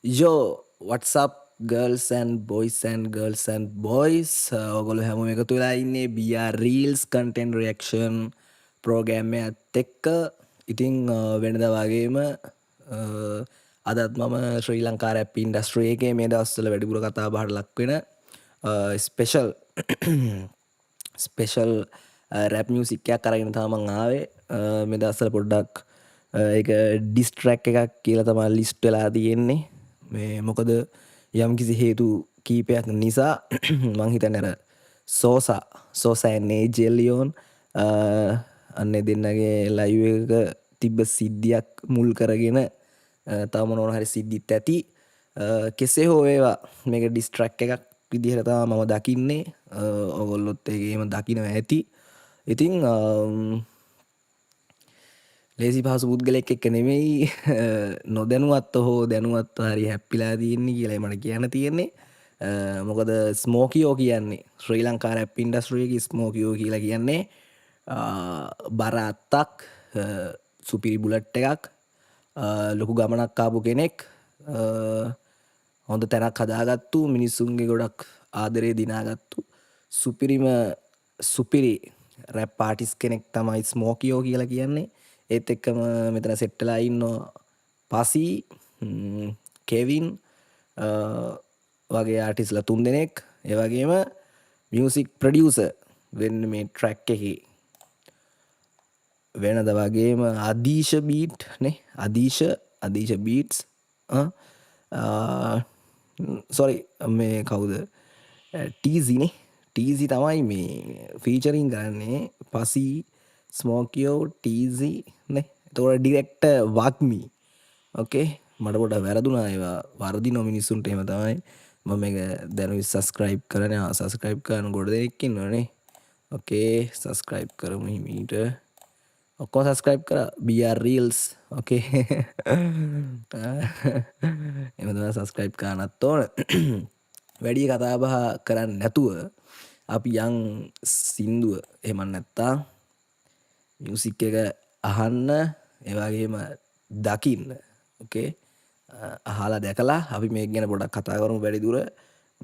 Yo, what's up girls and boys ඔගොල්ලෝ හැමෝම එකතු වෙලා ඉන්නේ BR Reels content reaction program එකත් එක්ක. ඉතින් වෙනදා වගේම අදත් මම ශ්‍රී ලංකා රැප් ඉන්ඩස්ට්‍රි එකේ මේ දවස්වල වැඩිපුර කතා බහට ලක් වෙන ස්පෙෂල් රැප් මියුසික් එකක් අරගෙන තමයි මම ආවේ. මේ දවස්වල පොඩ්ඩක් ඒක ඩිස් ට්‍රැක් එකක් කියලා තමයි ලිස්ට් වෙලා තියෙන්නේ. මේ මොකද යම් කිසි හේතු කීපයක් නිසා මං හිතන්නේ අර සෝසා එන්නේ ජෙලියෝන් අන්න දෙන්නගේ ලයිව් එක තිබ්බ සිද්ධියක් මුල් කරගෙන තව මොනවා හරි සිද්ධිත් ඇති. කෙසේ හෝ වේවා මේක ඩිස් ට්‍රැක් එකක් විදිහට තමයි මම දකින්නේ. ඔයගොල්ලොත් ඒකේම දකිනවා ඇති. ඉතින් ලේසි පහසු පුද්ගලෙක් එක්ක නෙමෙයි නොදැනුවත්ව හෝ දැනුවත්ව හරි හැප්පිලා තියෙන්නේ කියලා මට කියන්න තියෙන්නේ. මොකද ස්මෝකියෝ කියන්නේ ශ්‍රී ලංකා රැප් ඉන්ඩස්ට්‍රි එකේ ස්මෝකියෝ කියලා කියන්නේ බර අත්තක් සුපිරි බුලට් එකක් ලොකු ගමනක් ආපු කෙනෙක් හොඳ තැනක් හදාගත්තු මිනිස්සුන්ගේ ගොඩක් ආදරේ දිනාගත්තු සුපිරි රැප් ආටිස්ට් කෙනෙක් තමයි ස්මෝකියෝ කියලා කියන්නේ. ඒත් එක්කම මෙතන සෙට්ටලා ඉන්නවා පසි කෙවින් වගේ ආටිස්ලා 3 දෙනෙක්. ඒ වගේම මියුසික් ප්‍රොඩියුසර් වෙන්න මේ ට්‍රැක් එකේ වෙනද වගේම අදීශ බීට් නේ අදීශ බීට්ස් සෝරි මේ කවුද ටීසි නේ ටීසි තමයි මේ ෆීචරින් කරන්නේ පසි ස්මෝකියෝ ටීසි නේ. එතකොට ඩිරෙක්ටර් වග්මි. ඕකේ මට පොඩ්ඩක් වැරදුනා ඒවා වර්ධින මිනිස්සුන්ට එහෙම තමයි මම මේක දැනුයි සබස්ක්‍රයිබ් කරන්නේ. සබස්ක්‍රයිබ් කරන ගොඩ දෙනෙක් ඉන්නවනේ. ඕකේ සබස්ක්‍රයිබ් කරමු හිමීට. ඔක්කොම සබස්ක්‍රයිබ් කරා BR Reels. ඕකේ එහෙම තමයි සබස්ක්‍රයිබ් කරන්නත් ඕන. වැඩි කතා බහ කරන්නේ නැතුව අපි යන් සින්දුව එහෙම නැත්තම් මියුසික් එක අහන්න ඒ වගේම දකින්න. ඕකේ අහලා දැකලා අපි මේක ගැන පොඩක් කතා කරමු. වැඩි දුර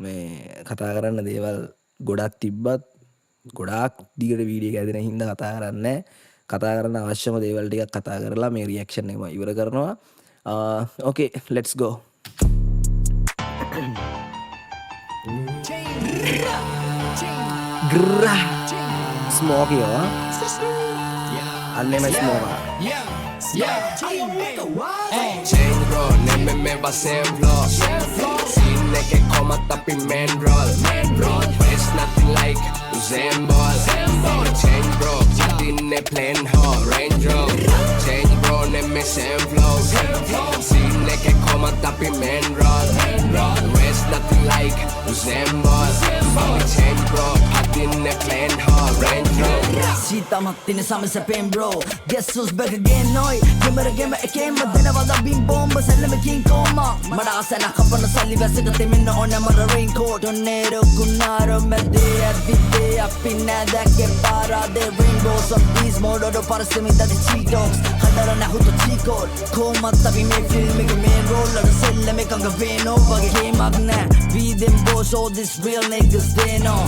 මේ කතා කරන්න දේවල් ගොඩක් තිබ්බත් ගොඩාක් දිගට වීඩියෝ එක ඇදෙන හින්දා කතා කරන්නේ නැහැ. කතා කරන්න අවශ්‍යම දේවල් ටිකක් කතා කරලා මේ රියැක්ෂන් එක මම ඉවර කරනවා. ඕකේ let's go. ස්මෝකියෝ අන්නේම ස්මෝකා Chain roll, nemme me va semplo Sinne che come tappi main roll It's nothing like Usain Bolt Chain bro, dinne plain ho Range roll Chain bro, nemme semplo Sinne che come tappi main roll It's nothing like Usain Bolt Chain bro, dinne plain ho Range roll Sita Martínez I'm a pain bro Guess who's back again noy Game again but then I bim bomb sell me king coma Mada sana kapana sali vesika teminna on amara raincoat Tornado kunaro medde everyday up in that get para the rainbows of these mode or parasemi that the cheetos hadara na huto chico coma tabi me film me main role or sell me kanga veno wage game agna we them boys all this real niggas they know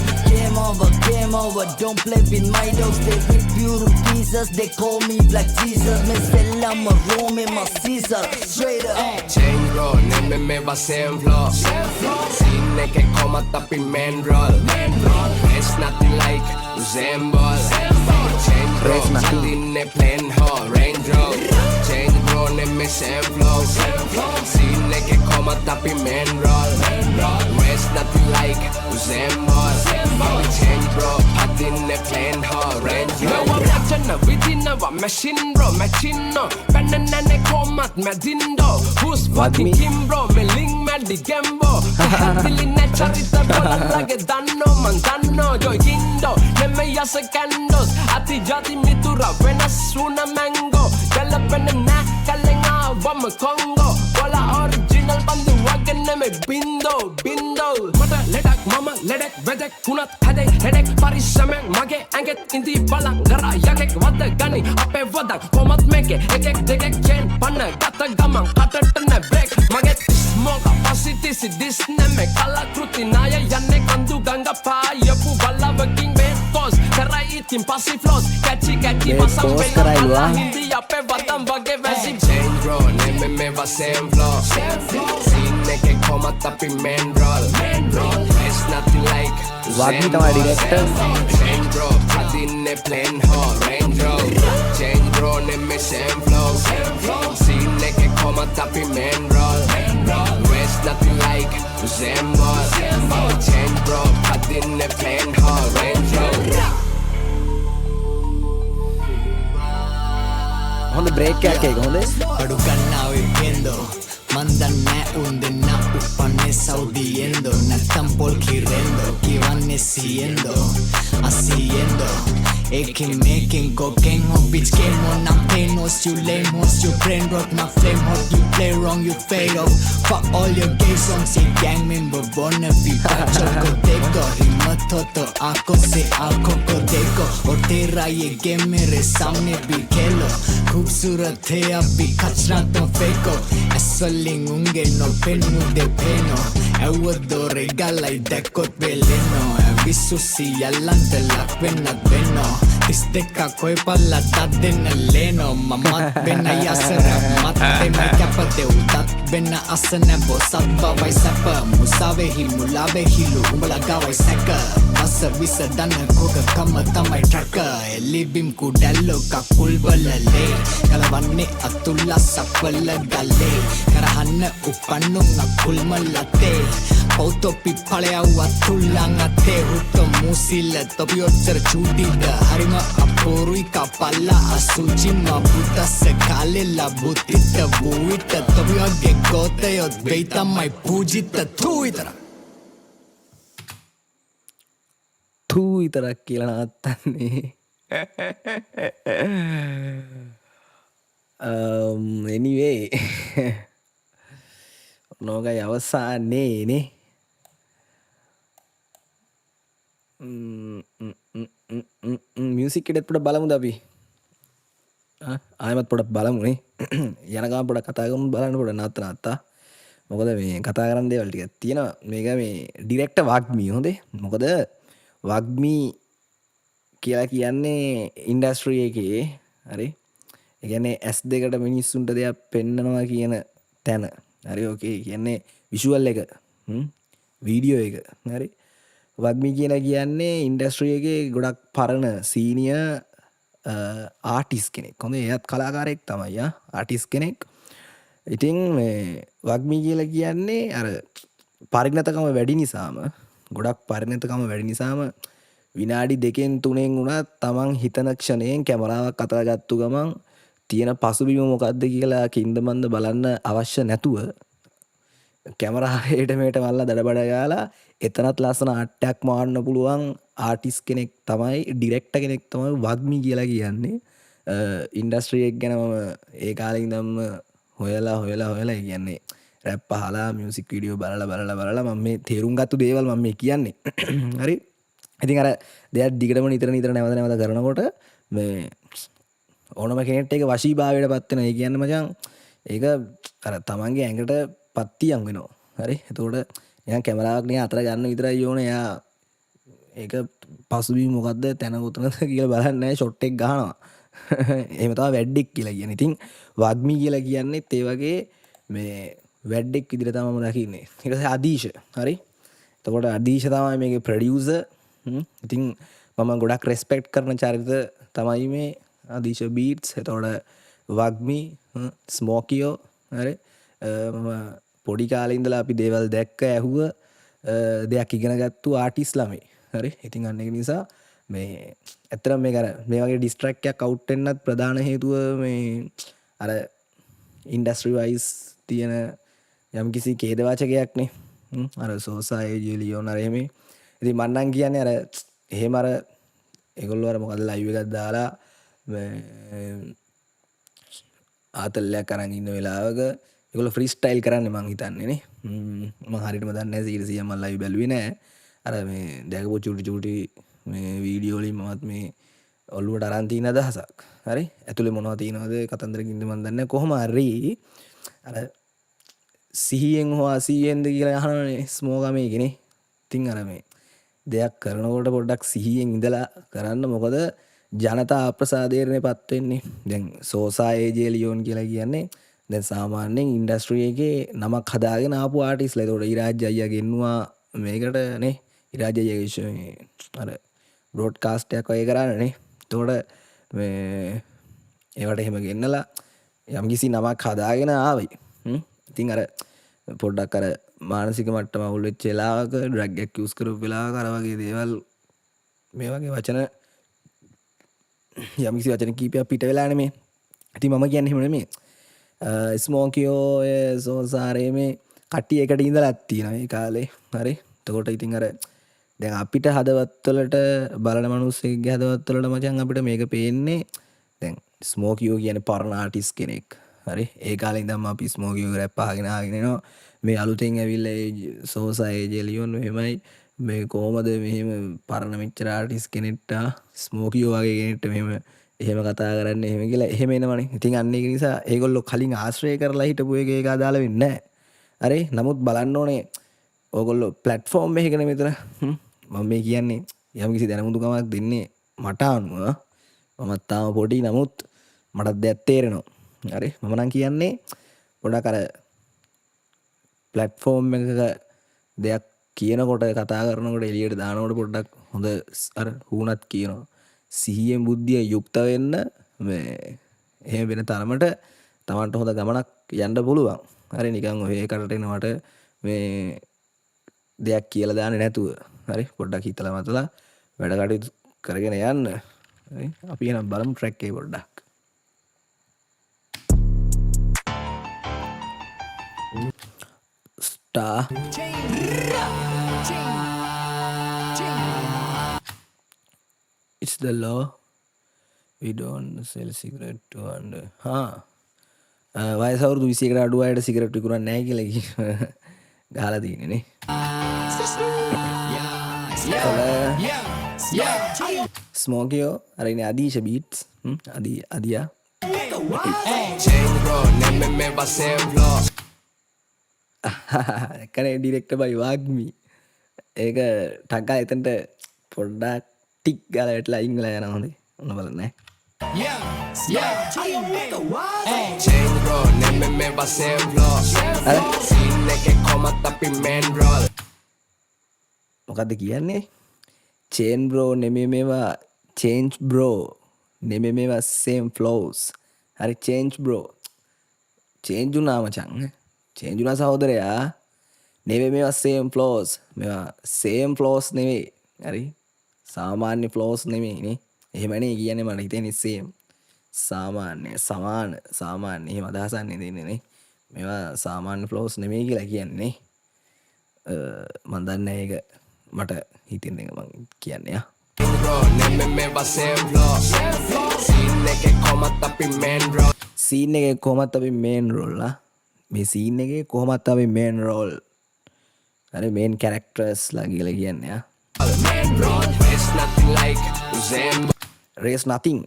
game over don't play with my dogs they rip you to pieces they call me Black Jesus me sell I'm a room in my Caesar straight up Chain roll, nemme me va semplo Sinne che come tappi main roll It's nothing like Usain Bolt Chain bro, dinne plain ho Range roll Chain bro, nemme semplo Sinne che come tappi main roll It's nothing like Usain Bolt Chain bro, dinne plain ho Range roll Within a machine bro, machino Penanane komat medindo Who's fucking Kim bro, me ling medi gembo Hatili ne charita bola lage danno mandano Yo yindo, nemme yase candos Ati jati mitura, venas una mango Gala penana, kalenga, wama Congo Bola original bandu wagen neme bindo Mata ledak mama ledek vedek kunat hadek hedek Parishameng mage anget indi balang gara yagek wada gani ape wadak komat meke ekek dekek chain panna gata gamang kata tenne break mage smoke කිසි දිස් නැමෙ කලාකෘති නාය යන්නේ කඳු ගඟ පායපු බල්ලවකින් මේකෝස් කරයි ඉතින් පස්සි flows catchy catchy මසම් වෙලා හින්දි අපේ වතම් වගේ වැසි change bro නෙමෙ මේවා same flow scene එකේ කොමත් අපි main role it's nothing like Wagmi තමයි director. change bro අදින්නේ plain hall range road change bro නෙමෙ same flow scene එකේ කොමත් අපි main role it's nothing like Zembol change bro අදින්නේ plain hall range road හොඳ break එකක් ඒක හොඳේ. Padu kannaawe viendo mandanne undena uppane saudiendo nattan pol kirendo kivanne siendo haciendo Aking making cocaine on bitch game on I'm painless you lame your brain rot my flame hot you play wrong you fade off fuck all your gay songs say gang member wanna be choco deco himatoto ako se ako ko deco और तेरा ये game मेरे सामने भी खेलो खूबसूरत है अभी कचरा तो फेंको Essoling unge no pennu de peno Ewo regala y decot veleno Visu si alante la pena veno Tisteka koi pala taden eleno Mamat bena yasera matte mai kapa de udat bena asana bosat bavai sapa Musave hi mulave hilu umbala gavai seka Asa visa dana koga kama tamai traka Elibim kudello kakul balale Kalavanne atulla sapala gale Karahanna upannu ngakul malate Pauto pipalaya watulangate Hutto musila tobiyotter chudida Harima apurui kapala asuchi mabuta sekale la butita buita Tobiyage gote yot beita mai pujita tuitara තූ විතරක් කියලා නවත්තන්නේ. Anyway නෝගයි අවසානයේ නේ. Music එකෙත් පොඩ්ඩක් බලමුද අපි? ආයෙමත් පොඩ්ඩක් බලමුනේ. යන ගමන් පොඩ්ඩක් කතා කරමු බලන්න පොඩ්ඩක් නවත්තා. මොකද මේ කතා කරන්න දේවල් ටිකක් තියෙනවා. මේක මේ ඩිරෙක්ටර් වග්මී හොඳේ. මොකද වග්මී කියලා කියන්නේ ඉන්ඩස්ට්‍රි එකේ හරි. ඒ කියන්නේ S2කට මිනිස්සුන්ට දෙයක් පෙන්නනවා කියන තැන. හරි ඕකේ. කියන්නේ විෂුවල් එක. වීඩියෝ එක. හරි. වග්මී කියලා කියන්නේ ඉන්ඩස්ට්‍රි එකේ ගොඩක් පරණ සීනියර් ආටිස්ට් කෙනෙක්. හොඳේ. එයාත් කලාකාරයෙක් තමයි ආටිස්ට් කෙනෙක්. ඉතින් මේ වග්මී කියලා කියන්නේ අර පරිණතකම වැඩි නිසාම ගොඩක් පරිණතකම වැඩි නිසාම විනාඩි 2කින් 3කින් වුණත් තමන් හිතන ක්ෂණයෙන් කැමරාවක් අතට ගත්තු ගමන් තියෙන පසුබිම මොකද්ද කියලා කින්ද මන්ද බලන්න අවශ්‍ය නැතුව කැමරාවට මේට මල්ලා දඩබඩ ගාලා එතනත් ලස්සන ආට්ටයක් මාන්න පුළුවන් ආටිස්ට් කෙනෙක් තමයි ඩිරෙක්ටර් කෙනෙක් තමයි වග්මී කියලා කියන්නේ. ඉන්ඩස්ට්‍රි එක ගැන මම ඒ කාලේ ඉඳන්ම හොයලා කියන්නේ රැප් අහලා මියුසික් වීඩියෝ බලලා මම මේ තේරුම් ගත්ත දේවල් මම මේ කියන්නේ. හරි. ඉතින් අර දෙයක් දිගටම නිතර නැවත කරනකොට මේ ඕනම කෙනෙක්ට ඒක වශීභාවයට පත් වෙනවා. ඒ කියන්නේ මචං ඒක අර තමන්ගේ ඇඟට පත්තියම් වෙනවා. හරි. එතකොට නිකන් කැමරාවක් නිකන් අතර ගන්න විතරයි ඕනේ. එයා ඒක පසුබිම මොකද්ද තැන කොතනද කියලා බලන්නේ නැහැ. ෂොට් එක ගහනවා. එහෙම තමයි වැඩෙක් කියලා කියන්නේ. ඉතින් වග්මී කියලා කියන්නේත් ඒ වගේ මේ වැඩෙක් විදිහට තමයි මම දකින්නේ. ඊට පස්සේ අදීශ. හරි. එතකොට අදීශ තමයි මේකේ ප්‍රොඩියුසර්. ඉතින් මම ගොඩක් රෙස්පෙක්ට් කරන චරිත තමයි මේ අදීශ බීට්ස්. එතකොට වග්මී ස්මෝකියෝ. හරි. මම පොඩි කාලේ ඉඳලා අපි දේවල් දැක්ක ඇහුව දෙයක් ඉගෙන ගත්තු ආටිස්ට් ළමයි. හරි. ඉතින් අන්න ඒක නිසා මේ ඇත්තටම මේක අර මේ වගේ ඩිස්ට්‍රැක්ට් එකක් අවුට් වෙන්නත් ප්‍රධාන හේතුව මේ අර ඉන්ඩස්ට්‍රි වයිස් තියෙන යම්කිසි ඛේදවාචකයක් නේ. අර සෝසායි ජෙලියෝන් අර එහෙම. ඉතින් මම නම් කියන්නේ අර එහෙම අර ඒගොල්ලෝ අර මොකද ලයිව් එකක් දාලා ආතල්ලයක් අරන් ඉන්න වෙලාවක ඒගොල්ලෝ ෆ්‍රී ස්ටයිල් කරන්නේ මං හිතන්නේ නේ. මම හරියටම දන්නේ නැහැ 100% මම ලයිව් බැලුවේ නැහැ. අර මේ දැකපු චුටි මේ වීඩියෝ වලින් මමත් මේ ඔළුවට අරන් තියෙන අදහසක්. හරි. ඇතුලේ මොනවද තියෙනවද කතන්දරකින්ද මන් දන්නේ නැහැ. කොහොම හරි අර සිහියෙන් හෝ අසීයෙන්ද කියලා අහනවනේ ස්මෝගමේකනේ. ඉතින් අර මේ දෙයක් කරනකොට පොඩ්ඩක් සිහියෙන් ඉඳලා කරන්න. මොකද ජනතා අප්‍රසාදයටනේ පත් වෙන්නේ. දැන් සෝසා ඒජේ ලියෝන් කියලා කියන්නේ දැන් සාමාන්‍යයෙන් ඉන්ඩස්ට්‍රි එකේ නමක් හදාගෙන ආපු ආටිස්ලා. ඒතකොට ඉරාජ් අයියා ගෙන්නුවා මේකට නේ. ඉරාජ් අයියා අර බ්‍රෝඩ්කාස්ට් එකක් වගේ කරානේ. එතකොට මේ ඒවට එහෙම ගෙන්නලා යම්කිසි නමක් හදාගෙන ආවයි. ඉතින් අර පොඩ්ඩක් අර මානසික මට්ටම අවුල් වෙච්ච වෙලාවක ඩ්‍රග් එකක් යූස් කරපු වෙලාවක අර වගේ දේවල් මේ වගේ වචන යම්කිසි වචන කීපයක් පිට වෙලානේ මේ. ඉතින් මම කියන්නේ එහෙම නෙමෙයි. ස්මෝකියෝ සෝසාරේ මේ කට්ටිය එකට ඉඳලා තියෙනවා ඒ කාලේ. හරි. එතකොට ඉතින් අර දැන් අපිට හදවත්වලට බලන මිනිස්සුන්ගේ හදවත්වලට මචං අපිට මේක පේන්නේ දැන් ස්මෝකියෝ කියන්නේ පරණ ආටිස්ට් කෙනෙක්. හරි. ඒ කාලේ ඉඳන්ම අපි ස්මෝකියෝ රැප් අහගෙන එනවා. මේ අලුතෙන් ඇවිල්ලා සෝසා ඒජේ ලියෝන් මෙහෙමයි මේ කොහමද මෙහෙම පරණ මෙච්චර ආටිස්ට් කෙනෙක්ට ස්මෝකියෝ වගේ කෙනෙක්ට මෙහෙම එහෙම කතා කරන්නේ එහෙම කියලා එහෙම එනවනේ. ඉතින් අන්න ඒක නිසා ඒගොල්ලෝ කලින් ආශ්‍රය කරලා හිටපු එක ඒක අදාළ වෙන්නේ නැහැ. හරි. නමුත් බලන්න ඕනේ ඕගොල්ලෝ ප්ලැට්ෆෝම් එකකනේ මෙතන. මම මේ කියන්නේ යම්කිසි දැනුමුදුකමක් දෙන්නේ මට අනුව. මමත් තාම පොඩි නමුත් මටත් දෙයක් තේරෙනවා. හරි. මම නම් කියන්නේ පොඩක් අර ප්ලැට්ෆෝම් එකක දෙයක් කියනකොට කතා කරනකොට එළියට දානකොට පොඩ්ඩක් හොඳ අර හුණත් කියනවා. සිහියෙන් බුද්ධිය යුක්ත වෙන්න මේ එහෙම වෙන තරමට Tamanට හොඳ ගමනක් යන්න පුළුවන්. හරි. නිකන් ඔය කටට එනවට මේ දෙයක් කියලා දාන්නේ නැතුව. හරි. පොඩ්ඩක් හිතලා මතලා වැඩ කටයුතු කරගෙන යන්න. හරි. අපි එනම් බලමු ට්‍රැක් එක පොඩ්ඩක්. Star. It's the law. We don't sell cigarette to under. වයස අවුරුදු 21කට අඩු අයට සිගරට් විකුණන්නේ නැහැ කියලා ගහලා තියෙන්නේ නේ. ස්මෝකියෝ අර ඉන්නේ අදීෂ බීට්ස්. අදියා. එකනේ ඩිරෙක්ටර් බයි වාග්මි. ඒක ටක් ගාලා එතනට පොඩ්ඩක් ටික් ගාලා වැටලා අයින් වෙලා යනවා හොඳේ. ඔන්න බලන්න ඈ. මොකද්ද කියන්නේ? චේන් බ්‍රෝ නෙමෙයි මේවා චේන්ජ් බ්‍රෝ නෙමෙයි මේවා සේම් ෆ්ලෝස්. හරි චේන්ජ් බ්‍රෝ. චේන්ජ් වුණා මචං. චේන්ජ් වුණා සහෝදරයා. නෙමෙයි මේවා සේම් ෆ්ලෝස්. මේවා සේම් ෆ්ලෝස් නෙමෙයි. හරි. සාමාන්‍ය ෆ්ලෝස් නෙමෙයි නේ. එහෙමනේ කියන්නේ මට හිතෙන්නේ සේම්. සාමාන්‍ය සාමාන්‍ය එහෙම අදහසක් නෙදෙන්නේ නේ. මේවා සාමාන්‍ය ෆ්ලෝස් නෙමෙයි කියලා කියන්නේ. මම දන්නේ ඒක මට හිතින් දෙක මං කියන්නේ ආ. සීන් එකේ කොහොමත් අපි මේන් රෝල් ආ. මේ සීන් එකේ කොහොමත් අපි මේන් රෝල්. හරි මේන් කැරක්ටර්ස් ලා කියලා කියන්නේ ආ. Race nothing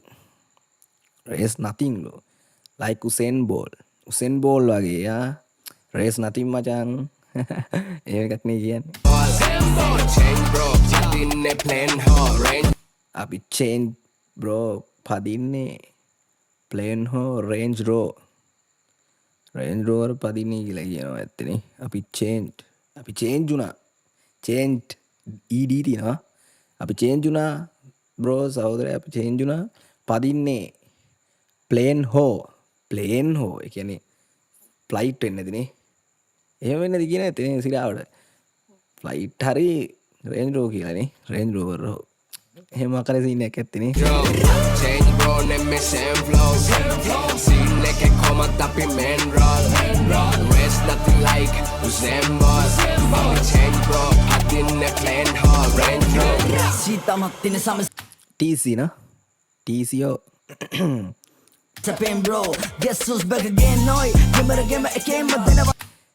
like Usain Bolt වගේ යා. race nothing මචං. එහෙම එකක් නේ කියන්නේ. අපි change bro පදින්නේ plane හෝ range rover පදින්නේ කියලා කියනවා ඇත්තනේ. අපි change වුණා. changed ed තියෙනවා. අපි change වුණා bro සහෝදරයා. අපි change වුණා පදින්නේ plane හෝ ඒ කියන්නේ flight වෙන්නේ නැතිනේ. එහෙම වෙන්නේ නැති කියන ඇත්තනේ සිරාවට. flight හරි range rover කියලානේ. range rover හෝ එහෙම අකරේ සීන් එකක් ඇත්තනේ. change bro නෙමෙයි same flow scene එකේ කොහමද අපි main roll race nothing like Usain Bolt change bro අදින්නේ plane hall range rover සීතමක් තින සම TC නා TCO Tapping bro, guess who's back again? Noi, game එකෙන්ම දෙනවා.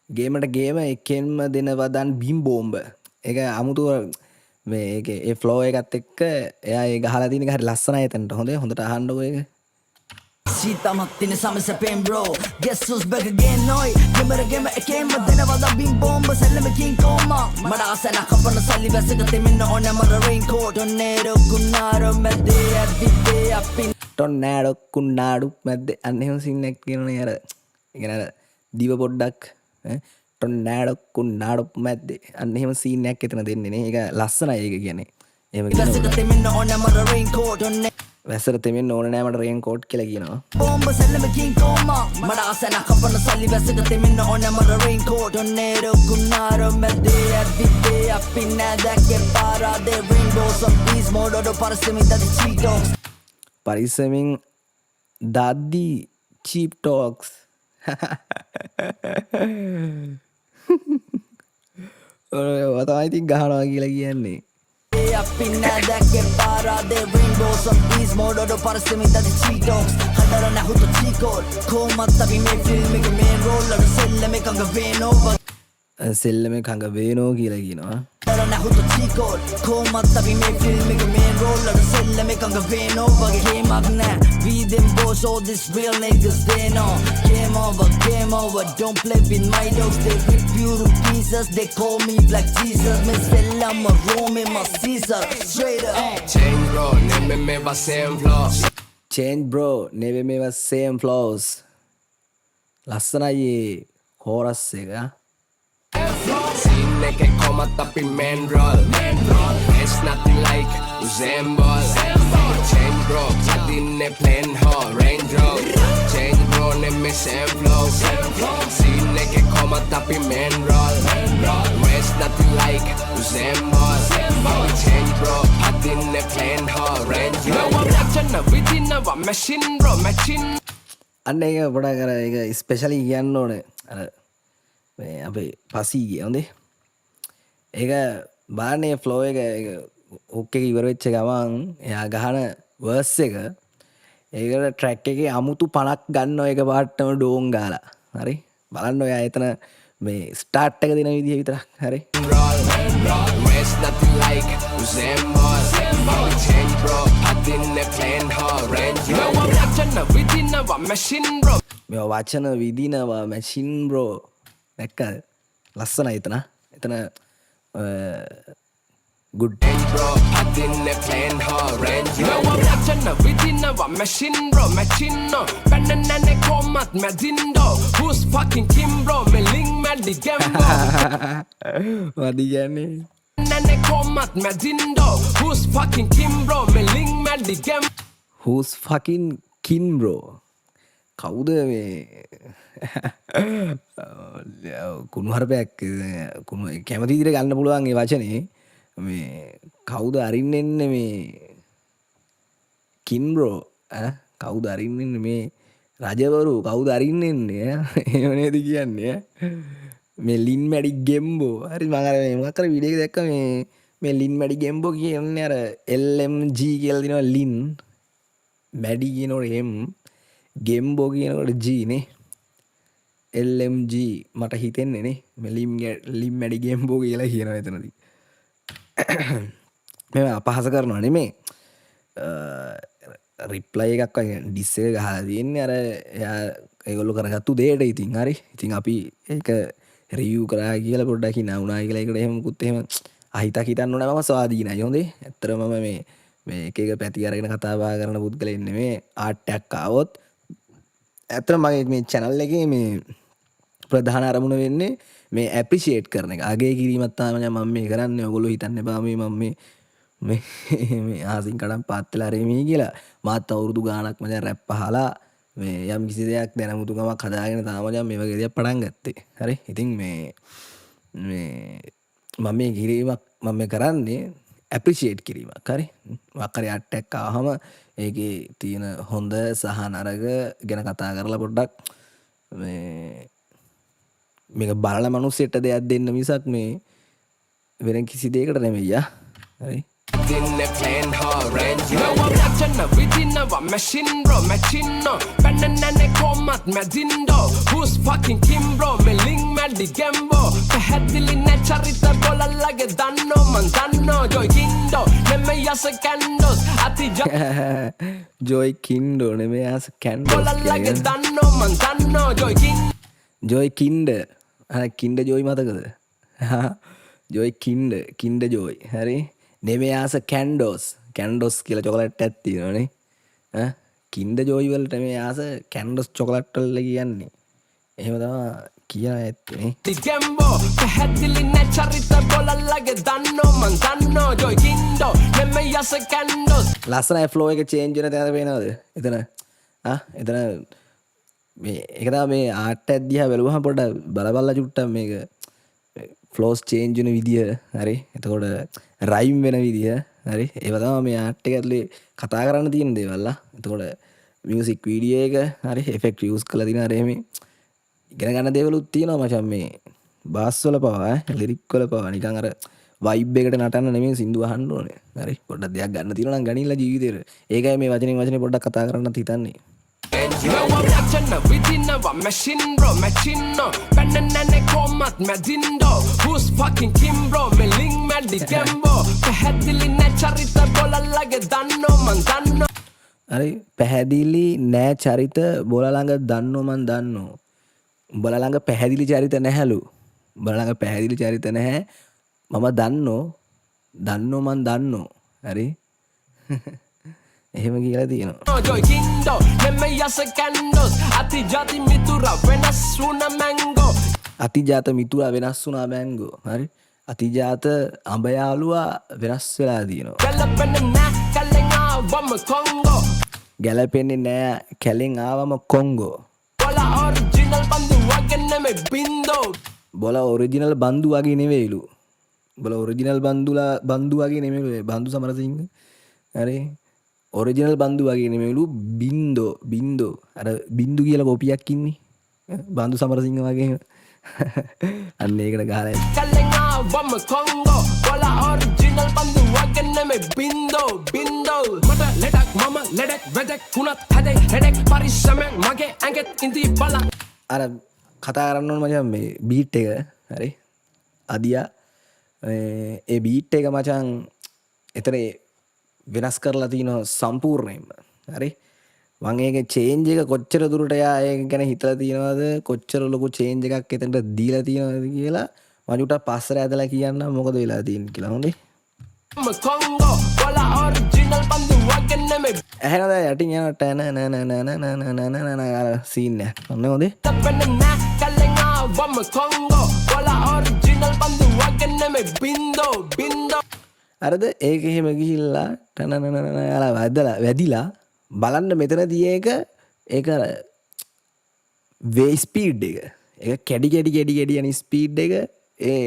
ගේමට ගේම එකෙන්ම දෙනවා දන් බිම් බෝම්බ. ඒක අමුතු මේ ඒකේ ඒ ෆ්ලෝ එකත් එක්ක එයා ඒ ගහලා තියෙන එක හරි ලස්සනයි එතනට. හොඳට අහන්නකෝ ඒක. සීතමත් තින සමසපෙන් bro guess who's back again noy ගෙමරගෙම එකේම දෙනවද බිම් බෝම්බ සැල්ලමකින් කෝමා මට ආසන කපන සල්ලි වැසක තෙමෙන්න ඕන මර රේන්කෝට් ඔන්නේරෝ කුන්නාරෝ මැදේ ඇවිත්තේ අපි ටොන්නෑඩොක් කුන්නාඩු මැද්දේ අන්න එහෙම සීන් එකක් කියනවනේ අර ඉගෙන අර දිව පොඩ්ඩක් ටොන්නෑඩොක් කුන්නාඩු මැද්දේ අන්න එහෙම සීන් එකක් එතන දෙන්නේ නේ ඒක ලස්සනයි ඒක කියන්නේ එහෙම වැසක තෙමෙන්න ඕන මර රේන්කෝට් ඔන්නේ වැසර තෙමෙන්න ඕන නෑ මට රේන් කෝට් කියලා කියනවා බෝම්බ සැල්ලමකින් කෝමා මට ආසන කපන සල්ලි වැසක තෙමෙන්න ඕන මර රේන්කෝට් ඔන්නේරෝ කුන්නාරෝ මැදේ ඇවිත්තේ අපි නෑ දැක්කේ පාරාදේ රේන්බෝස් ඔෆ් පීස් මෝඩෝ පරිස්සමින් දදි චීටෝක්ස් පරිස්සමින් දද්දි චීප් ටෝක්ස් ඔය තමයි ඉතින් ගහනවා කියලා කියන්නේ අපි නෑ දැක්කේ පාරාදේ රේන්බෝස් ඔෆ් පීස් මෝඩෝ පරිස්සමින් දදි චීටෝක්ස් හදර නැහුතු චීකෝල් කොහොමත් අපි මේ ෆිල්ම් එකේ මේන් රෝල් වල සෙල්ලම එකඟ වෙනෝ සෙල්ලම කඟ වේනෝ කියලා කියනවා හදර නැහුතු චීකෝල් කොහොමත් අපි මේ ෆිල්ම් එකේ මේන් රෝල් වල සෙල්ලම එකඟ වෙනෝ වගේ ගේමක් නෑ we them boys all these real niggas they know game over don't play with my dogs they rip you to pieces they call me Black Jesus me sell my room in my Caesar straight up Change bro, name me va same flow. change bro never me was same flaws ලස්සනයි chorus එක Scene que coma tapi main roll. It's nothing like Usain Bolt. Change bro, adine plain ho range road. Change bro, name me same flow. Scene que coma tapi main roll. It's nothing like Usain Bolt. Change bro, adine plain ho range road. No I'm watching a within a machine bro, machine. අන්න ඒක පොඩක් කර ඒක specially කියන්න ඕනේ අර මේ අපේ පසී කිය හොඳේ ඒක බලන්නේ ෆ්ලෝ එක හුක් එක ඉවර වෙච්ච ගමන් එයා ගහන වර්ස් එක ඒකට ට්‍රැක් එකේ අමුතු 50ක් ගන්නවා එක පාටම ඩෝන් ගාලා හරි බලන්න ඔයා එතන මේ ස්ටාර්ට් එක දෙන විදිහ විතරක් හරි It's nothing like Usain Bolt. Change bro, adine plain ho range road. No I'm watching a within a machine bro. මේ වචන විදිනවා මැෂින් බ්‍රෝ දැක්කද ලස්සනයි එතන good Change bro, adine plain ho range road. No I'm watching a within a machine bro, machine no. Banana komat madindo. Who's fucking Kim bro? Me link madi gambo. වදී කියන්නේ Banana komat madindo. Who's fucking Kim bro? Me link madi gambo. who's fucking kin bro කවුද මේ කුණුහරුපයක් කුණු කැමති විදිහට ගන්න පුළුවන් ඒ වචනේ මේ කවුද අරින්න එන්නේ මේ කින් බ්‍රෝ කවුද අරින්න එන්නේ මේ රජවරු කවුද අරින්න එන්නේ එහෙම නේද කියන්නේ මේ ලින් මැඩි ගෙම්බෝ හරි මම අර මේ මොකක් කර වීඩියෝ එක දැක්ක මේ ලින් මැඩි ගෙම්බෝ කියන්නේ අර LMG කියලා දිනවා ලින් මැඩි කියනකොට M ගෙම්බෝ කියනකොට G නේ LMG මට හිතෙන්නේ නේ මේ ලිම් මැඩි ගෙම්බෝ කියලා කියනවා එතනදී මේ අපහාස කරනවා නෙමේ රිප්ලයි එකක් වගේ ඩිස් එක ගහලා තියෙන්නේ අර එයා ඒගොල්ලෝ කරගත්තු දෙයට ඉතින් හරි ඉතින් අපි ඒක රිවිව් කරා කියලා පොඩ්ඩක් හිනා වුණා කියලා ඒකට එහෙම මුකුත් එහෙම අහිතක් හිතන්න ඕනේ මම ස්වාධීනයි හොඳේ ඇත්තටම මම මේ එක එක පැති අරගෙන කතා බහ කරන පුද්ගලෙන් නෙමේ ආර්ට් එකක් ආවොත් ඇත්තටම මගේ මේ channel එකේ මේ ප්‍රධාන අරමුණ වෙන්නේ මේ ඇප්‍රීෂিয়েට් කරන එක. අගය කිරීමක් තමයි මම මේ කරන්නේ. ඔයගොල්ලෝ හිතන්න එපා මම මේ ආසින් කඩම් පාත් වෙලා රෙමී කියලා. මාත් අවුරුදු ගාණක් මම දැන් රැප් අහලා මේ යම් කිසි දෙයක් දැනුමුතුකමක් හදාගෙන තාම මේ වගේ දෙයක් පටන් ගත්තේ. හරි. ඉතින් මේ මම මේ කිරීමක් මම මේ කරන්නේ ඇප්‍රීෂিয়েට් කිරීමක්. හරි. මොකක් හරි ආර්ට් එකක් ආවම ඒකේ තියෙන හොඳ සහ නරක ගැන කතා කරලා පොඩ්ඩක් මේක බලන මිනිස්සෙට දෙයක් දෙන්න මිසක් මේ වෙන කිසි දෙයකට නෙමෙයි ආ හරි Dinne plain hard range. No I'm watching a within a machine bro, machine no. Banana komat madindo. Who's fucking Kim bro? Me link madi gambo. Pehadili na charita bola lage danno man danno joy gindo. Nemme යස කැන්ඩෝස් අති ජොයි කින්ඩෝ නෙමේ ආස ජොලල්ලගේ කැන්ඩෝස් දන්නෝ මන් දන්නෝ ජොයිකින් ජොයි කින්ඩ කින්ඩ ජොයි මතකද ජොයි කින්ඩ joy හරි නෙමේ ආස කැන්ඩෝස් කැන්ඩොස් කියල chocolate ඇත්ති නොනේ කින්ඩ ජෝයිවලට මේ ආස කැන්ඩොස් චොකලට්ටල්ල කියන්නේ එහෙමතම කියා ඇත්තනේ ටිකෙම්බෝ පැහැදිලි නැ චරිත බොලල්ලගේ දන්නෝ මන් දන්නෝ ජොයිකින්ඩෝ නෙමේ යස කැන්ඩෝස් ලස්සනයි ෆ්ලෝ එක චේන්ජ් වෙන තැන පේනවද එතන එතන මේ ඒක තමයි මේ ආර්ට් එක දිහා බැලුවහම පොඩ්ඩක් බලබල්ලා චුට්ටක් මේක ෆ්ලෝස් චේන්ජ් වෙන විදිය හරි එතකොට රයිම් වෙන විදිය හරි ඒව තමයි මේ ආර්ට් එක ඇතුලේ කතා කරන්න තියෙන දේවල් එතකොට මියුසික් වීඩියෝ එක හරි එෆෙක්ට් යූස් කරලා තියෙනවා හරි මේ ඉගෙන ගන්න දේවලුත් තියෙනවා මචං මේ බාස් වල පවා ලිරික් වල පවා නිකන් අර වයිබ් එකට නටන්න නෙමෙයි සින්දු අහන්න ඕනේ හරි පොඩ්ඩක් දෙයක් ගන්න තියෙනවා නම් ගනින්න ජීවිතේට ඒකයි මේ වචනේ පොඩ්ඩක් කතා කරන්නත් හිතන්නේ විදිනවා මැෂින්රෝ මැචින්නෝ පැන්නනැනෙ කොමත් මැදින්ඩෝ හුස් ෆකින් කිම්බ්‍රෝ මෙලින් මැඩි ගැම්බෝ පැහැදිලි නැ චරිත බොලල්ලගේ දන්නෝ මන් දන්නෝ හරි පැහැදිලි නෑ චරිත බොලා ළඟ දන්නෝ මන් දන්නෝ උඹලා ළඟ පැහැදිලි චරිත නැහැලු උඹලා ළඟ පැහැදිලි චරිත නැහැ මම දන්නෝ මන් දන්නෝ හරි එහෙම කියලා තියෙනවා ජොයිකින්ඩෝ නෙමෙයි යස කැන්ඩෝස් අතිජාති මිතුරා වෙනස් වුණ මැංගෝ අතිජාත මිතුරා වෙනස් වුණා මැංගෝ හරි අතිජාත අඹ යාළුවා වෙනස් වෙලා තියෙනවා ගැලපෙන්නේ නෑ කැලෙන් ආවම කොංගෝ ගැලපෙන්නේ නෑ කැලෙන් ආවම කොංගෝ බොල ඔරිජිනල් බන්දු වගේ නෙමෙයි බින්දෝ බොල ඔරිජිනල් බන්දු වගේ නෙමෙයිලු බන්දු සමරසිංහ හරි ඔරිජිනල් බන්දු වගේ නෙමෙයිලු බින්දෝ අර බින්දු කියලා කොපියක් ඉන්නේ බන්දු සමරසිංහ වගේ අන්න ඒකට ගහලා කැලෙන් ආවම කොංගෝ බොල ඔරිජිනල් බන්දු වගේ නෙමෙයි බින්දෝ මට ලෙඩක් මම ලෙඩක් වෙදක් කුණත් හැදේ හෙඩක් පරිස්සමෙන් මගේ ඇඟෙත් ඉඳී බල අර කතා කරන්න ඕන මචං මේ බීට් එක හරි අදියා ඒ බීට් එක මචං එතන වෙනස් කරලා තියෙනවා සම්පූර්ණයෙන්ම හරි මම ඒකේ චේන්ජ් එක කොච්චර දුරට යා ඒක ගැන හිතලා තියෙනවද කොච්චර ලොකු චේන්ජ් එකක් එතනට දීලා තියෙනවද කියලා මම උට පස්සට ඇදලා කියන්න මොකද වෙලා තියෙන්නේ කියලා හොඳේ කොංගෝ බොල ඔරිජිනල් බන්දු වගේ නෙමෙයි ඇහෙනවද යටින් යන ටන නන අර සීන් එක ඔන්න හොඳේ තපෙන්න නෑ කැලෙන් ආවම කොංගෝ බොල ඔරිජිනල් බන්දු වගේ නෙමෙයි බින්දෝ අරද ඒක එහෙම ගිහිල්ලා ටනනනන යාලා වැදිලා බලන්න මෙතනදී ඒක වේ ස්පීඩ් එක කැඩි යන ස්පීඩ් එක ඒ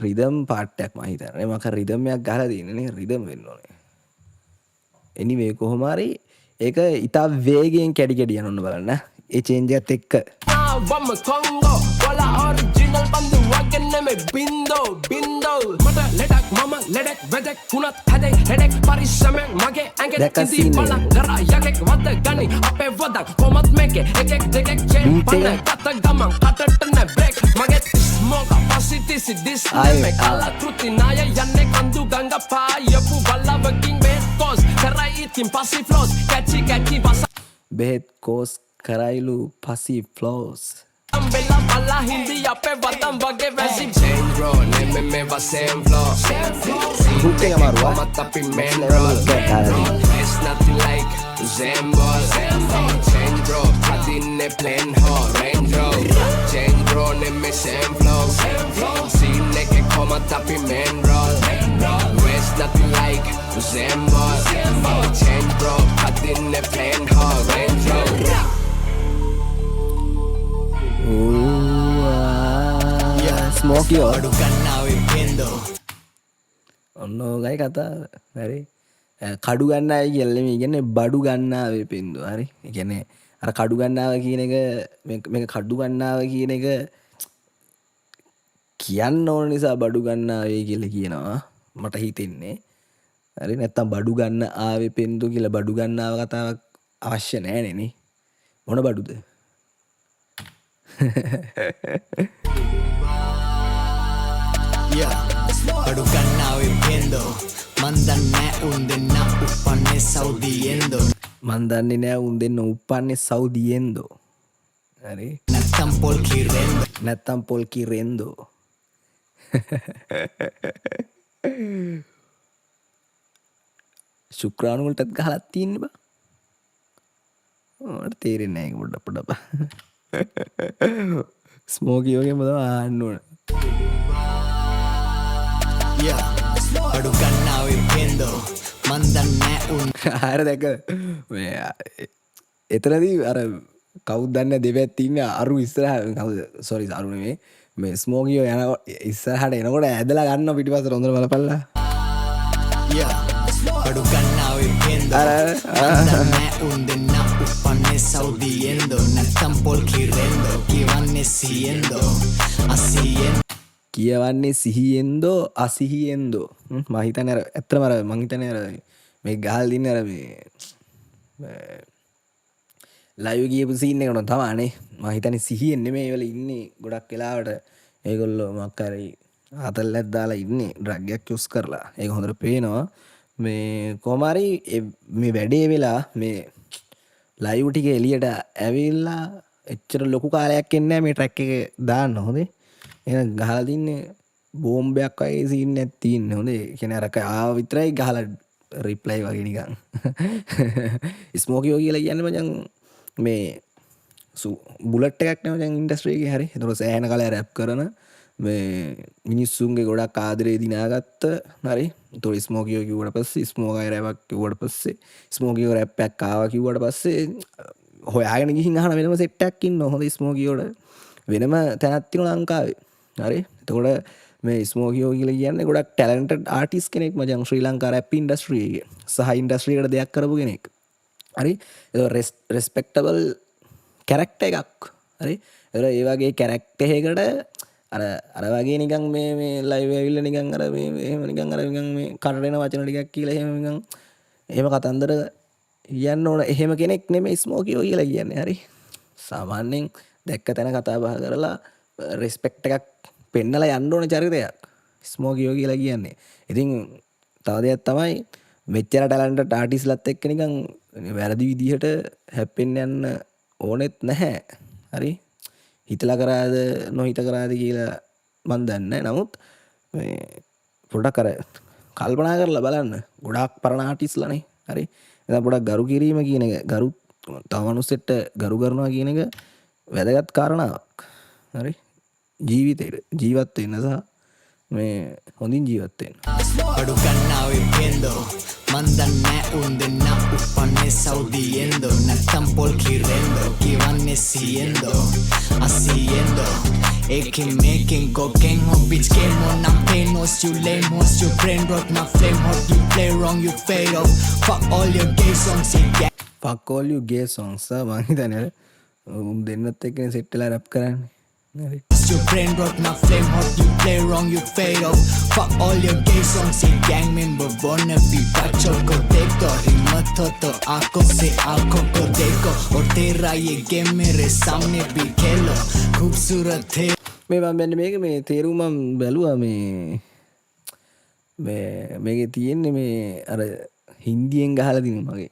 රිදම් පාට්ටයක් මම හිතන්නේ මම රිදම්යක් ගහලා තියෙනනේ රිදම් වෙන්න ඕනේ එනිවේ කොහොම හරි ඒක ඉතා වේගයෙන් කැඩි යන ඔන්න බලන්න ඒ චේන්ජ් එකත් එක්ක ආවම කොංගෝ බොල ඔරිජිනල් බන්දු වගේ නෙමෙයි බින්දෝ මට ලෙඩක් මම ලෙඩක් වෙදක් කුණත් හැදේ හෙඩක් පරිස්සමෙන් මගේ ඇඟෙත් ඉඳී බල ගරා යකෙක් වද ගනි අපේ වදක් කොමත් මේකේ එකෙක් දෙකෙක් චේන් පන්න කත ගමන් කටට නැ බ්‍රේක් මගේ ස්මෝක පසිටිසි දිස් නෙමෙයි කලා කෘති නාය යන්නේ කඳු ගංග පායපු බල්ලවකින් බේත් කෝස් කරයි ඉතින් පසි ෆ්ලෝස් කැචි බස බෙහෙත් කෝස් කරයිලු පසි ෆ්ලෝස් Bella balla hindi ape vatam vage vesi Change bro name me va same flow Hook එක මාරුවා Matapi man roll It's nothing like Zambol Change bro adinne plain ho range roll Change bro name me same flow Scene ke koma tapi man roll It's nothing like Zambol Change bro adinne plain ho range roll ස්මෝකියෝ ඔන්න ඕකයි කතාව හරි කඩු ගන්නාවේ කියලා මේ කියන්නේ බඩු ගන්නාවේ පින්දු හරි ඒ කියන්නේ අර කඩු ගන්නාව කියන එක මේක කඩු ගන්නාව කියන එක කියන්න ඕන නිසා බඩු ගන්නාවේ කියලා කියනවා මට හිතෙන්නේ හරි නැත්තම් බඩු ගන්න ආවේ පින්දු කියලා බඩු ගන්නාව කතාවක් අවශ්‍ය නැහැ නේ මොන බඩුද Yeah, Badu Kannawe Pendo මන් දන්නේ උන් දෙන්න උපන්නේ සෞදියෙන්දෝ මන් දන්නේ නෑ උන් දෙන්න උපන්නේ සෞදියෙන්දෝ. හරි නැත්තම් පොල් කිරෙන්දෝ නැත්තම් පොල් කිරෙන්දෝ. ශුක්‍රාණු වලටත් ගහලා තියෙන්නේ බා. මට තේරෙන්නේ නැහැ ඒක පොඩ්ඩක්. ස්මෝකි වගේම තමයි ආන්න ඕන. අඩු ගන්නාවේ පෙන්දෝ මන් දන්නේ උන් ආර දැක එතනදී අර කවුද දන්නේ දෙවැත් ඉන්නේ අරු ඉස්සරහ කවුද සෝරි අරු නෙමෙයි මේ ස්මෝකියෝ යන ඉස්සරහට එනකොට ඇදලා ගන්න පිටිපස්සට හොඳට බලපල්ලා. අඩු ගන්නාවේ පෙන්දෝ මන් දන්නේ උන් දෙන්න උපන්නේ සෞදියෙන්දෝ නැත්තම් පොල් කිරෙන්දෝ කියවන්නේ සියෙන්දෝ අසියෙන්දෝ කියවන්නේ සිහියෙන්දෝ අසිහියෙන්දෝ. මම හිතන්නේ අර ඇත්තම අර මම හිතන්නේ අර මේ ගහල් දින්නේ අර මේ ලයිව් ගියපු සීන් එක නෝ තමයිනේ. මම හිතන්නේ සිහියෙන් නෙමෙයි ඒවල ඉන්නේ ගොඩක් වෙලාවට ඒගොල්ලෝ මොකක් හරි අතල්ලක් දාලා ඉන්නේ ඩ්‍රග් එකක් යූස් කරලා. ඒක හොඳට පේනවා. මේ කොහොම හරි මේ වැඩේ වෙලා මේ ලයිව් ටික එළියට ඇවිල්ලා එච්චර ලොකු කාලයක් එන්නේ නැහැ මේ ට්‍රැක් එක දාන්න හොඳේ. එහෙනම් ගහලා තින්නේ බෝම්බයක් වගේ සීන් එකක් තියෙන්නේ හොඳේ. කියන්නේ අර ආව විතරයි ගහලා රිප්ලයි වගේ නිකන්. ස්මෝකියෝ කියලා කියන්නේ මචං මේ බුලට් එකක් නේ මචං ඉන්ඩස්ට්‍රි එකේ හරි. ඒතකොට සෑහෙන කාලයක් රැප් කරන මේ මිනිස්සුන්ගේ ගොඩක් ආදරේ දිනාගත්ත හරි. ඒතකොට ස්මෝකියෝ කිව්වට පස්සේ ස්මෝකයි රැපක් කිව්වට පස්සේ ස්මෝකියෝ රැප් එකක් ආවා කිව්වට පස්සේ හොයාගෙන ගිහින් අහන වෙනම සෙට් එකක් ඉන්නවා හොඳ ස්මෝකියෝට. වෙනම තැනක් තියෙනවා ලංකාවේ. හරි. එතකොට මේ ස්මෝකියෝ කියලා කියන්නේ ගොඩක් ටැලන්ටඩ් ආටිස්ට් කෙනෙක් මචං ශ්‍රී ලංකා රැප් ඉන්ඩස්ට්‍රි එකේ. සහ ඉන්ඩස්ට්‍රි එකට දෙයක් කරපු කෙනෙක්. හරි. ඒක රෙස්පෙක්ටබල් කැරක්ටර් එකක්. හරි. ඒ වගේ කැරක්ටර් එකකට අර වගේ නිකන් මේ ලයිව් ඇවිල්ලා නිකන් අර මේ එහෙම නිකන් අර නිකන් මේ කටරෙන වචන ටිකක් කියලා එහෙම නිකන් එහෙම කතන්දර කියන්න ඕන එහෙම කෙනෙක් නෙමෙයි ස්මෝකියෝ කියලා කියන්නේ. හරි. සාමාන්‍යයෙන් දැක්ක තැන කතා බහ කරලා රෙස්පෙක්ට් එකක් පෙන්නලා යන්න ඕන චරිතයක් ස්මෝකියෝ කියලා කියන්නේ. ඉතින් තව දෙයක් තමයි මෙච්චර ටැලන්ටඩ් ආටිස්ට්ලාත් එක්ක නිකන් වැරදි විදිහට හැප්පෙන්න යන්න ඕනෙත් නැහැ. හරි. හිතලා කරාද නොහිත කරාද කියලා මන් දන්නේ නැහැ. නමුත් මේ පොඩක් අර කල්පනා කරලා බලන්න. ගොඩාක් පරණ ආටිස්ට්ලානේ. හරි. එතන පොඩක් ගරු කිරීම කියන එක ගරු තව මිනිස්සෙක්ට ගරු කරනවා කියන එක වැදගත් කාරණාවක්. හරි. ජීවිතේට ජීවත් වෙන්න සහ මේ හොඳින් ජීවත් වෙන්න. අඩු ගන්නාවේ පෙන්දෝ මන් දන්නේ උන් දෙන්න උපන්නේ සෞදියෙන්දෝ නැත්තම් පොල් කිරෙන්දෝ කියවන්නේ සියෙන්දෝ අසියෙන්දෝ Aking making cocaine hot bitch game on I'm pain most you lame most your brain rot my flame hot you play wrong you fade off fuck all your gay songs yeah fuck all you gay songs මං හිතන්නේ උන් දෙන්නත් එක්කනේ set වෙලා rap කරන්නේ. හරි. Your brain rot my flame hot you play wrong you fade off fuck all your gay songs ये gang member wanna be बच्चों को देख दो हिम्मत हो तो आंखों से आंखों को देखो और तेरा ये गेम मेरे सामने भी खेलो खूबसूरत है මේ මම මෙන්න මේක මේ තේරුම මම බැලුවා මේකේ තියෙන්නේ මේ අර හින්දියෙන් ගහලා දිනු මගේ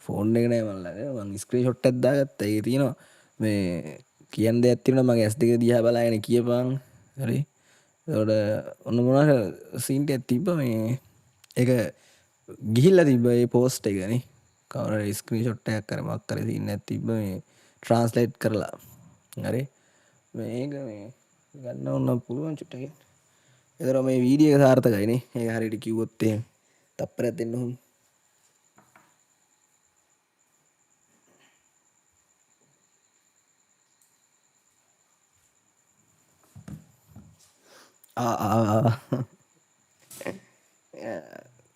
ෆෝන් එක නෑ මම ළඟ මම ස්ක්‍රීන්ෂොට් එකක් දාගත්තා. ඒකේ තියෙනවා මේ කියන්න දෙයක් තියෙනවා මගේ S2 දිහා බලාගෙන කියපන්. හරි. ඒකට ඔන්න මොනවාර සීන් එකක් තිබ්බා මේ ඒක ගිහිල්ලා තිබ්බා ඒ පෝස්ට් එක නේ. කවුරු හරි ස්ක්‍රීන්ෂොට් එකක් කර මොකක් කර සීන් එකක් තිබ්බා මේ ට්‍රාන්ස්ලේට් කරලා. හරි. මේක මේ ගන්න ඕන පුළුවන් චුට්ටකින්. ඒතර මේ වීඩියෝ එක සාර්ථකයි නේ. ඒක හරියට කිව්වොත් එහෙම තප්පරයක් දෙන්න ඕන.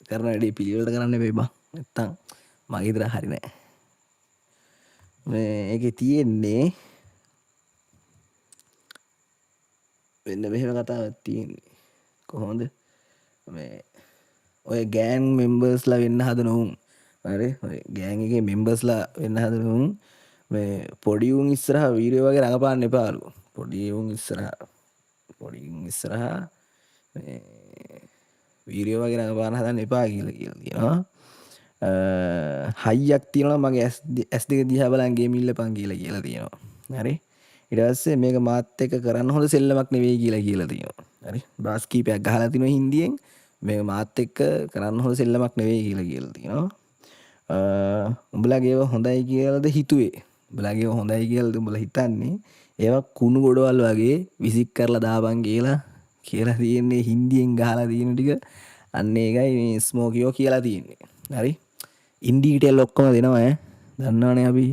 කරන වැඩේ පිළිවෙලට කරන්න එපා බං. නැත්තම් මගේ විතර හරි නෑ. මේ ඒකේ තියෙන්නේ වෙන මෙහෙම කතාවක් තියෙන්නේ. කොහොමද? මේ ඔය ගෑන් මෙම්බර්ස්ලා වෙන්න හදන උන්. හරි. ඔය ගෑන් එකේ මෙම්බර්ස්ලා වෙන්න හදන උන් මේ පොඩි උන් ඉස්සරහා වීඩියෝ වගේ රඟපාන්න එපාලු. පොඩි උන් ඉස්සරහා මේ වීරියෝ වගේ රඟපාන හදන්න එපා කියලා තියෙනවා. හයියක් තියෙනවා මගේ ඇස් දෙක දිහා බලන් ගේම් ඉල්ලපන් කියලා තියෙනවා. හරි. ඊට පස්සේ මේක මාත් එක්ක කරන්න හොඳ සෙල්ලමක් නෙවෙයි කියලා තියෙනවා. හරි. බාස් කීපයක් ගහලා තිනවා හින්දියෙන්. මේක මාත් එක්ක කරන්න හොඳ සෙල්ලමක් නෙවෙයි කියලා තියෙනවා. උඹලගේව හොඳයි කියලාද හිතුවේ? උඹලගේව හොඳයි කියලාද උඹලා හිතන්නේ? ඒවා කුණු ගොඩවල් වගේ විසික් කරලා දාපන් කියලා තියෙන්නේ හින්දියෙන් ගහලා තියෙන ටික. අන්න ඒකයි මේ ස්මෝකියෝ කියලා තියෙන්නේ. හරි. ඉන් ඩීටේල් ඔක්කොම දෙනවා ඈ. දන්නවනේ අපි.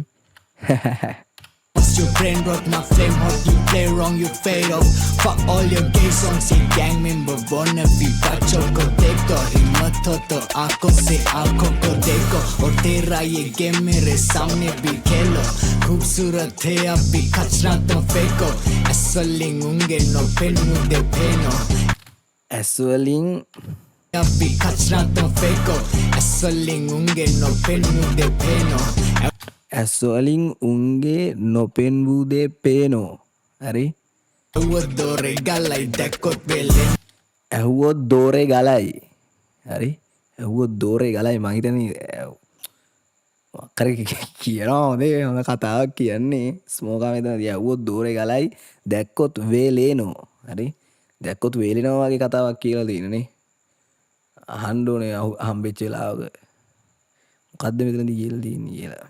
Once your brain rot, my flame hot, you play wrong, you fade off. Fuck all your gay songs, ये gang member wanna be बच्चों को देखो, हिम्मत हो तो आंखों से आंखों को देखो, और तेरा ये गेम मेरे सामने भी खेलो. खूबसूरत है अब भी कचरा तो फेंको, ऐसलिंग उंगे no pen मुझे पेनो. ඇස් වලින් अब भी कचरा तो फेंको, ऐसलिंग उंगे no pen मुझे पेनो. ඇස් වලින් උන්ගේ නොපෙන්වූ දේ පේනෝ. හරි. Udo regalai dekot belen. ඇහුවොත් දෝරේ ගලයි. හරි. ඇහුවොත් දෝරේ ගලයි. මං හිතන්නේ අක්කර කියනවා හොඳ කතාවක් කියන්නේ. ස්මෝකා මෙතනදී ඇහුවොත් දෝරේ ගලයි දැක්කොත් වේලේනෝ. හරි. දැක්කොත් වේලෙනවා වගේ කතාවක් කියලා තියෙනනේ. අහන්න ඕනේ හම්බෙච්ච වෙලාවක. මොකද්ද මෙතනදී කියලා තියෙන්නේ කියලා.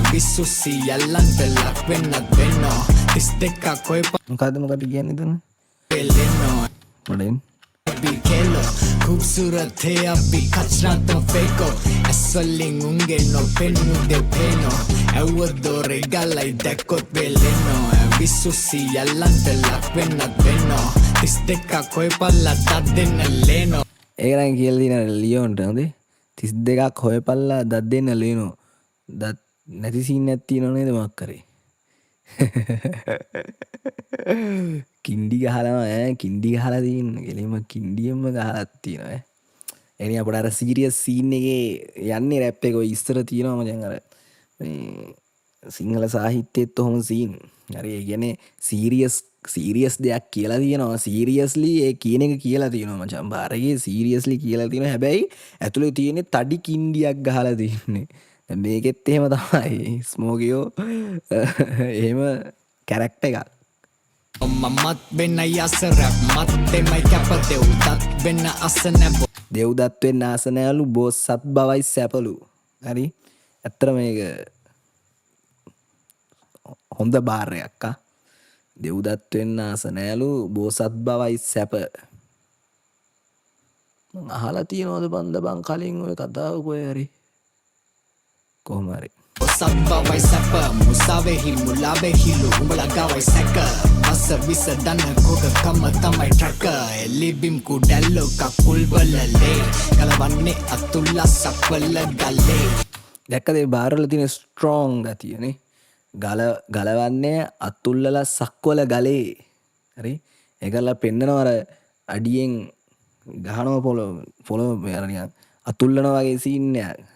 Visusi yalan belak benat beno. Tisteka koi මොකද්ද කියන්නේ එතන? peleno. මොඩෙන් Be kelo. खूबसूरत है अब भी कचरा तो फेंको, ऐसलिंग उंगे no pen मुझे पेनो. Udo regalai dekot beleno. Visusi yalan belak benat beno. Tisteka koi pala daden leno. ඒක නම් කියලා තියෙන ලියෝන්ට හොඳේ 32ක් හොයපල්ලා දත් දෙන්න ලේනෝ. දත් නැති සීන් එකක් තියෙනව නේද මොකක් කරේ? කින්ඩි ගහලා කින්ඩි ගහලා තියෙන කෙලින්ම කින්ඩියෙන්ම ගහලා තියෙනවා ඈ. එනි අපට අර සීරියස් සීන් එකේ යන්නේ රැප් එක ඔය ඉස්සර තියෙනවා මචං අර මේ සිංහල සාහිත්‍යයේත් ඔහොම සීන්. හරි ඒ කියන්නේ සීරියස් දෙයක් කියලා තියෙනවා. සීරියස්ලි ඒ කියන එක කියලා තියෙනවා මචං. බාරගේ සීරියස්ලි කියලා තියෙනවා. හැබැයි ඇතුලේ තියෙන්නේ තඩි කින්ඩියක් ගහලා තියෙන්නේ. මේකෙත් එහෙම තමයි. ස්මෝකියෝ එහෙම කැරක්ටර් එකක්. Mamat bena yasa rap, mat temai kapa deudat bena asanabo. Devadatta වෙන්න ආස නෑලු බෝසත් බවයි සැපලු. හරි. ඇත්තට මේක හොඳ බාරයක් ආ. දෙව්දත් වෙන්න ආස නෑලු බෝසත් බවයි සැප. මං අහලා තියෙනවද බං කලින් ඔය කතාව කොහේ හරි. කොහොම හරි. Osaba vai sapa, musabe hi mulabe hilu, umbala gawai seka. Masa bisa dana koga kama tamai traka. Elibim kudalo kakul balale, kalawanne atulla sapala gale. දැක්කද ඒ බාරවල තියෙන ස්ට්‍රෝං ගතියනේ. ගලවන්නේ අතුල්ලලා සක්වල ගලේ. හරි. ඒකලා පෙන්නනවා අර අඩියෙන් ගහනවා පොළොව අර නිකන් අතුල්ලනවා වගේ සීන් එකක්.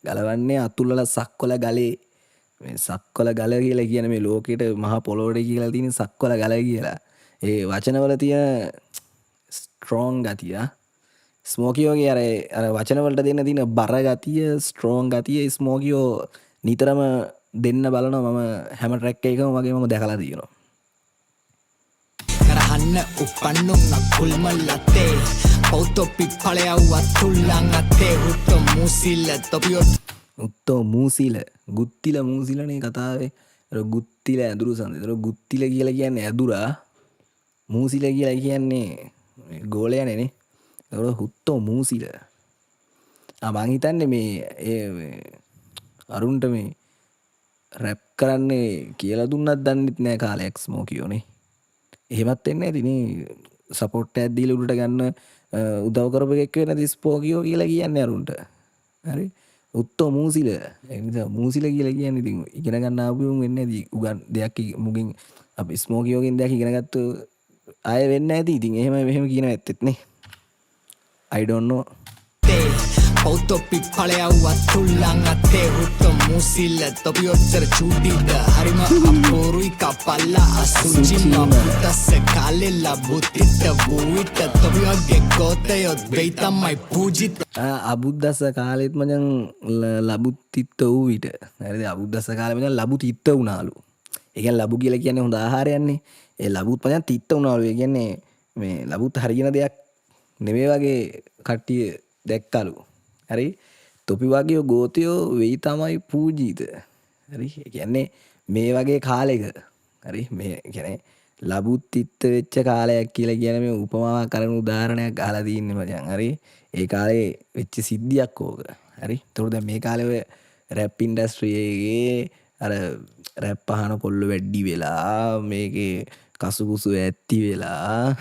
ගලවන්නේ අතුල්ලලා සක්වල ගලේ. මේ සක්වල ගල කියලා කියන මේ ලෝකෙට මහා පොළොවට කියලා තියෙන සක්වල ගල කියලා. ඒ වචනවල තියෙන ස්ට්‍රෝං ගතිය. ස්මෝකියෝගේ අර වචන වලට දෙන්න තියෙන බර ගතිය, ස්ට්‍රෝං ගතිය ස්මෝකියෝ නිතරම දෙන්න බලනවා. මම හැම ට්‍රැක් එකකම වගේ මම දැකලා තියෙනවා. Karahanna upannunga kulmallate, pautopi paleawa tullangate, hutto musilla topiot. උත්තෝ මූසිල ගුත්තිල මූසිලනේ කතාවේ. අර ගුත්තිල ඇදුරු සඳ. ඒතර ගුත්තිල කියලා කියන්නේ ඇදුරා. මූසිල කියලා කියන්නේ ගෝලයනේ නේ. ඒතර හුත්තෝ මූසිල. මං හිතන්නේ මේ අරුන්ට මේ රැප් කරන්නේ කියලා දුන්නත් දන්නෙත් නෑ කාලයක් ස්මෝකියෝනේ. එහෙමත් වෙන්නේ නැති නේ. සපෝට් එකක් දීලා උඩට ගන්න උදව් කරපු එකෙක් වෙන ස්මෝකියෝ කියලා කියන්නේ අරුන්ට. හරි. උත්තෝ මූසිල. ඒ නිසා මූසිල කියලා කියන්නේ ඉතින් ඉගෙන ගන්න ආපුවම වෙන්නේ නැති උගන් දෙයක් මුගින් අපි ස්මෝකියෝගෙන් දෙයක් ඉගෙන ගත්ත අය වෙන්නේ නැති. ඉතින් එහෙම මෙහෙම කියන ඇත්තෙත් නේ. I don't know. පෞතොප්පි පලයව්වත් තුල්ලං අත්තේ හුත්ත මුසිල්ල තොපි ඔච්චර චූටිද හරිම අපෝරුයි කපල්ලා අසුචිම පුතස්ස කාලෙල්ලා බුත්තිට වූවිට තොපි වගේ ගෝතයොත් වෙයි තමයි පූජිත අබුද්දස්ස කාලෙත් මචං ලබුත් තිත්ත වූ විට හරිද අබුද්දස්ස කාලෙ මචං ලබු තිත්ත වුණාලු. ඒ කියන්නේ ලබු කියලා කියන්නේ හොඳ ආහාරයක්නේ. ඒ ලබුත් මචං තිත්ත වුණාලු. ඒ කියන්නේ මේ ලබුත් හරියන දෙයක් නෙමෙයි වගේ කට්ටිය දැක්කලු. හරි තොපි වගේ ගෝතයෝ වෙයි තමයි පූජිත. හරි ඒ කියන්නේ මේ වගේ කාලෙක හරි මේ කියන්නේ ලබුත් තිත්ත වෙච්ච කාලයක් කියලා කියන මේ උපමාවක් කරන උදාහරණයක් අහලා තින්නේ මචං. හරි ඒ කාලේ වෙච්ච සිද්ධියක් ඕක. හරි ඒතකොට දැන් මේ කාලේ ඔය රැප් ඉන්ඩස්ට්‍රි එකේ අර රැප් අහන කොල්ල වැඩි වෙලා මේකේ කසුකුසු ඇත්ති වෙලා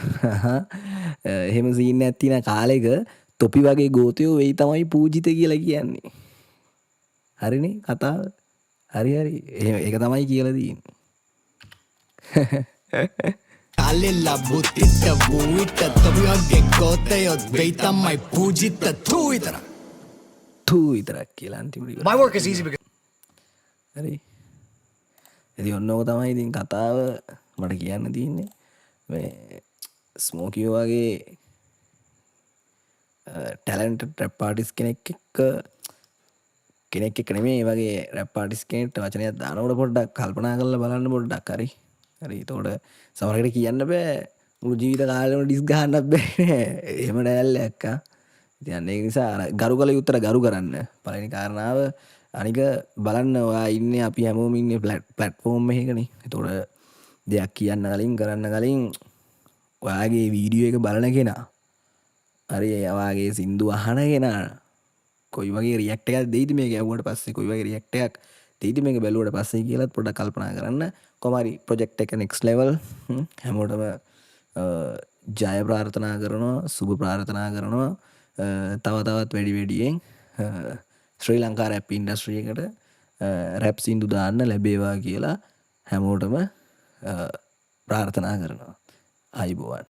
එහෙම සීන් එකක් තියෙන කාලෙක තොපි වගේ ගෝතයෝ වෙයි තමයි පූජිත කියලා කියන්නේ. හරිනේ කතාව. හරි ඒක තමයි කියලා තියෙන්නේ. කාලෙල්ලා බුත්තිට වූවිට තොපි වගේ ගෝතයොත් වෙයි තමයි පූජිත tuu විතරක් විතරක් කියලා අන්තිමට My work is easy because හරි ඉතින් ඔන්න ඕක තමයි ඉතින් කතාව මට කියන්න තියෙන්නේ මේ ස්මෝකියෝ වගේ ටැලන්ටඩ් රැප් ආටිස්ට් කෙනෙක් එක්ක නෙමෙයි මේ වගේ රැප් ආටිස්ට් කෙනෙක්ට වචනයක් දානකොට පොඩ්ඩක් කල්පනා කරලා බලන්න පොඩ්ඩක් හරි එතකොට සමහරකට කියන්න බෑ මුළු ජීවිත කාලෙම ඩිස් ගහන්නත් බෑ එහෙම ඩැල්ලක් ඉතින් ඒක නිසා ගරු කළ යුත්තට ගරු කරන්න පළවෙනි කාරණාව අනික බලන්න ඔයා ඉන්නේ අපි හැමෝම ඉන්නේ ප්ලැට්ෆෝම් එකකනේ එතකොට දෙයක් කියන්න කලින් කරන්න කලින් ඔයාගේ වීඩියෝ එක බලන කෙනා හරි ඔයාගේ සින්දු අහන කෙනා කොයි වගේ රියැක්ට් එකක් දෙයිද මේක ඇහුවට පස්සේ කොයි වගේ රියැක්ට් එකක් දෙයිද මේක බැලුවට පස්සේ කියලාත් පොඩ්ඩක් කල්පනා කරන්න කොහොම හරි ප්‍රොජෙක්ට් එක next level හැමෝටම ජය ප්‍රාර්ථනා කරනවා සුබ ප්‍රාර්ථනා කරනවා තව තවත් වැඩියෙන් ශ්‍රී ලංකා රැප් ඉන්ඩස්ට්‍රි එකට රැප් සින්දු දාන්න ලැබේවා කියලා හැමෝටම ප්‍රාර්ථනා කරනවා. ආයුබෝවන්.